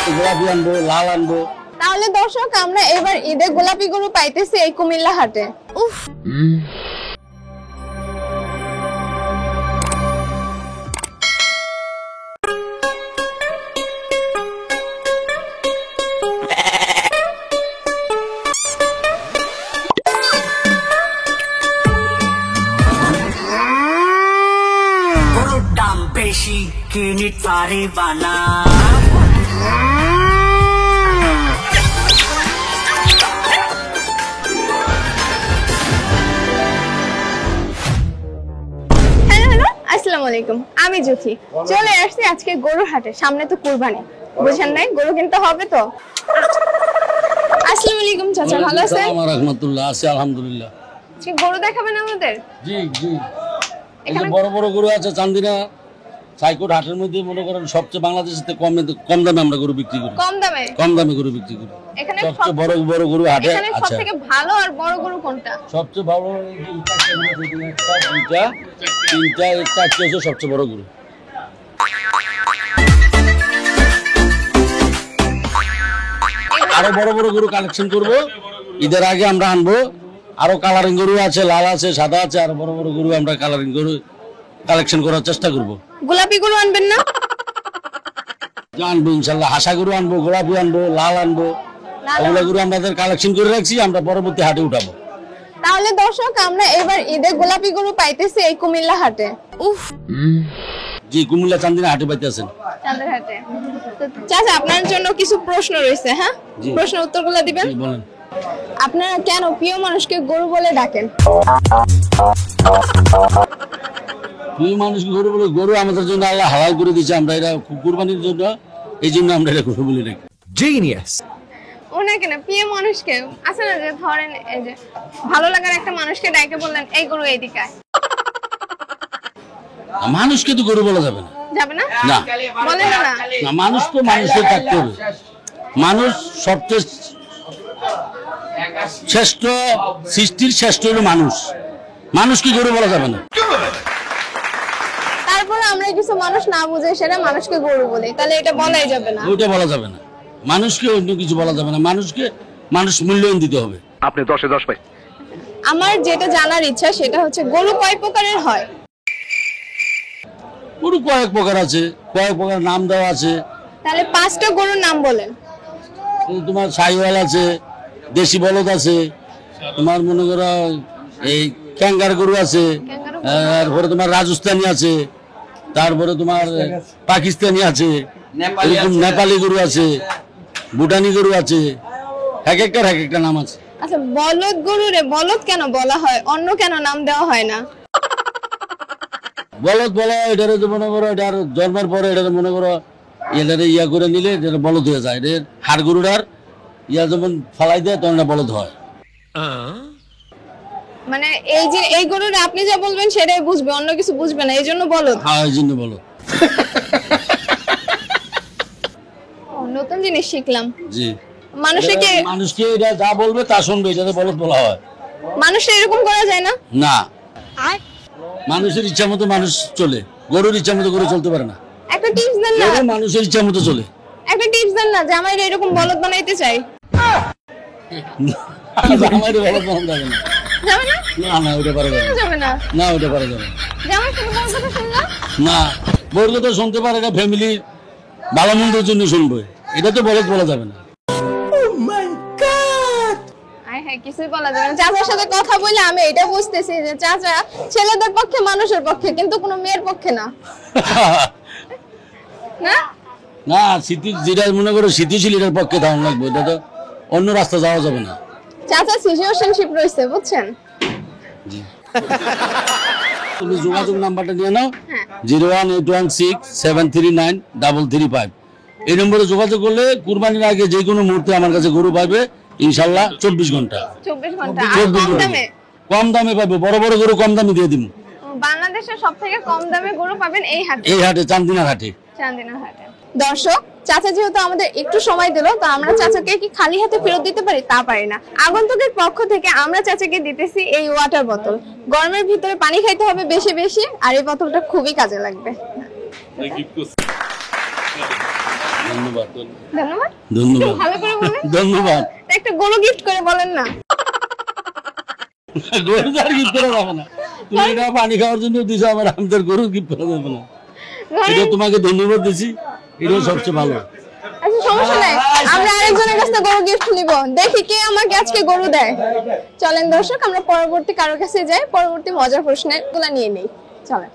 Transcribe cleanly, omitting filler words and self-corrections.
গোলাপি আনবো, লাল আনবো। তাহলে দর্শক আমরা এবার ঈদে গোলাপি গরু পাইতেছি এই কুমিল্লা হাটে। উফ বেশি কিনে পারে বানা আসসালামু আলাইকুম, আমি জুথি। চলে আসছি আজকে গরুর হাটে। সামনে তো কুরবানি, বুঝেন নাই? গরু কিনতে হবে তো। আসসালামু আলাইকুম চাচা, ভালো আছেন? আসসালামু রাহমাতুল্লাহ, আছি আলহামদুলিল্লাহ। আজকে গরু দেখাবেন আমাদের? জি জি, এখানে বড় বড় গরু আছে। চান্দিনা সাইকোট হাটের মধ্যে মনে করেন সবচেয়ে বাংলাদেশের কম দামে আমরা গরু বিক্রি করি। কম দামে গরু বিক্রি করি। এখানে সবচেয়ে বড় বড় গরু হাটে আছে। সবথেকে ভালো আর বড় গরু কোনটা? সবচেয়ে ভালো তিনটা চারটে হচ্ছে সবচেয়ে বড় গরু। আরো বড় বড় গরু কালেকশন করব ঈদের আগে। আমরা আনবো আরো কালারিং গরু আছে, লাল আছে, সাদা আছে। আরো বড় বড় গরু আমরা কালারিং গরু কালেকশন করার চেষ্টা করব। গোলাপি গরু আনবেন না? আনবো ইনশাল্লাহ। হাসা গরু আনবো, গোলাপি আনবো, লাল আনবো। ওগুলো গরু আমাদের কালেকশন করে রাখছি, আমরা পরবর্তী হাটে উঠাবো। তাহলে দর্শক আমরা এবার ঈদে গোলাপি গরু পাইতেছি এই কুমিল্লা হাটে। উফ জি, কুমিল্লা চান্দিনা হাটে পাইতেছেন। চাঁদের হাটে। তো চাচা আপনার জন্য কিছু প্রশ্ন রয়েছে, হ্যাঁ? প্রশ্নের উত্তরগুলো দিবেন। জি বলেন। আপনারা কেন প্রিয় মানুষকে গরু বলে ডাকেন? প্রিয় মানুষকে গরু বলে, গরু আমাদের জন্য আল্লাহ হালাল করে দিয়েছে। আমরা এটা কুরবানির জন্য, এই জন্য আমরা এটা গরু বলে ডাকি। জিনিয়াস। ওনাকে না, প্রিয় মানুষকে আছে না, যে ধরেন এই যে ভালো লাগার একটা মানুষকে ডাকে বললেন এই গরু এইদিকে আয়। মানুষকে তো গরু বলা যাবে না। যাবে না? না বলেন না। না, মানুষ তো মানুষের থাকতে হবে। মানুষ সবচেয়ে শ্রেষ্ঠ, সৃষ্টির শ্রেষ্ঠ হলো মানুষ। মানুষকে গরু বলা যাবে না। তারপরে আমরা কিছু মানুষ না বুঝে সেটা মানুষকে গরু বলি, তাহলে এটা বলাই যাবে না। ওইটা বলা যাবে না। মানুষকে অন্য কিছু বলা যাবে না। মানুষকে মানুষ মূল্যায়ন দিতে হবে। আপনি 10 এ 10 পাই। আমার যেটা জানার ইচ্ছা সেটা হচ্ছে গরু কয় প্রকারের হয়? গরু কয়েক প্রকার আছে, কয়েক প্রকার নাম দেওয়া আছে। তাহলে 5টা গরুর নাম বলেন। তোমার সাইওয়াল আছে, দেশি বলদ আছে, তোমার মনে করো এই ক্যাঙ্গার গরু আছে, তারপরে তোমার রাজস্থানী আছে, তারপরে তোমার পাকিস্তানি আছে, এরকম নেপালি গরু আছে, ভুটানি গরু আছে। এক একটা নাম আছে। আচ্ছা, বলদ গরুরে বলদ কেন বলা হয়, অন্য কেন নাম দেওয়া হয় না? বলদ বলা এটারে তো মনে করো, এটার জন্মের পরে এটারে মনে করো এটারে ইয়া করে নিলে এটা বলদ হয়ে যায়। এর হাড় গরুটার ইয়া যখন ফলাই দেয় তখন বলদ হয়। মানে এই যে এই গরুরে আপনি যা বলবেন সেটাই বুঝবে, অন্য কিছু বুঝবে না, এই জন্য বলদ। হ্যাঁ, এই জন্য বলদ। নতুন জিনিস শিখলাম। জি, মানুষকে এটা যা বলবে তা শুনবে, এটাতে বলদ বলা হয়। মানুষের এরকম করা যায় না? না, মানুষের ইচ্ছা মতো মানুষ চলে, গরুর ইচ্ছা মতো গরু চলতে পারে না। একটা টিপস দেন না। মানুষের ইচ্ছা মতো চলে। একটা টিপস দেন না যে আমার এরকম বলদ বানাইতে চাই। আমার বলদ বানানো যাবে না। যাবে না? না না, ওটা পারা যাবে না। যাবে না? না, ওটা পারা যাবে না। যেমন শুধু বড় কথা শুনলাম না, বড় কথা শুনতে পারে, এটা ফ্যামিলির ভালো মন্দের জন্য শুনবে। এটা তো বলদ বলা যাবে না। কিছুই বলা যাবে না। চাচার সাথে কথা বলে আমি এটা বুঝতেছি যে চাচা ছেলেদের পক্ষে, মানুষের পক্ষে, কিন্তু কোনো মেয়ের পক্ষে না। না না, স্মৃতি যেটা মনে করো স্মৃতিশীল, এটার পক্ষে ধারণ লাগবে। এটা তো অন্য রাস্তা যাওয়া যাবে না। চাচা সিচুয়েশনশিপ রয়েছে, বুঝছেন? তুমি যোগাযোগ নাম্বারটা নিয়ে নাও, 01816739335। এই নম্বরে যোগাযোগ করলে কুরবানির আগে যে কোনো মুহূর্তে আমার কাছে গরু পাবে ইনশাল্লাহ। 24 ঘন্টা। 24 ঘন্টা। আর কম দামে? কম দামে পাবে, বড় বড় গরু কম দামে দিয়ে দিব। বাংলাদেশের সবথেকে কম দামে গরু পাবেন এই হাটে। এই হাটে, চান্দিনা হাটে। চান্দিনা হাটে। দর্শক, চাচা যেহেতু আমাদের একটু সময় দিল, তো আমরা চাচাকে কি খালি হাতে ফেরত দিতে পারি? তা পারি না। আগন্তুকের পক্ষ থেকে আমরা চাচাকে দিতেছি এই ওয়াটার বোতল। গরমের ভিতরে পানি খাইতে হবে বেশি বেশি, আর এই বোতলটা খুবই কাজে লাগবে। ধন্যবাদ ধন্যবাদ। ধন্যবাদ ভালো করে বলেন। ধন্যবাদ। একটা গরু গিফট করে বলেন না। গরু তো আর গিফট করা যাবে না, তুমি এটা পানি খাওয়ার জন্য দিছো, আমার আমাদের গরু গিফট করা যাবে না। এটা তোমাকে ধন্যবাদ দিছি, এটাও সবচেয়ে ভালো। আচ্ছা সমস্যা নাই, আমরা আরেকজনের কাছে গরু গিফট নিব, দেখি কে আমাকে আজকে গরু দেয়। চলেন দর্শক, আমরা পরবর্তী কারোর কাছে যাই, পরবর্তী মজার প্রশ্নগুলো নিয়ে নেই। চলেন।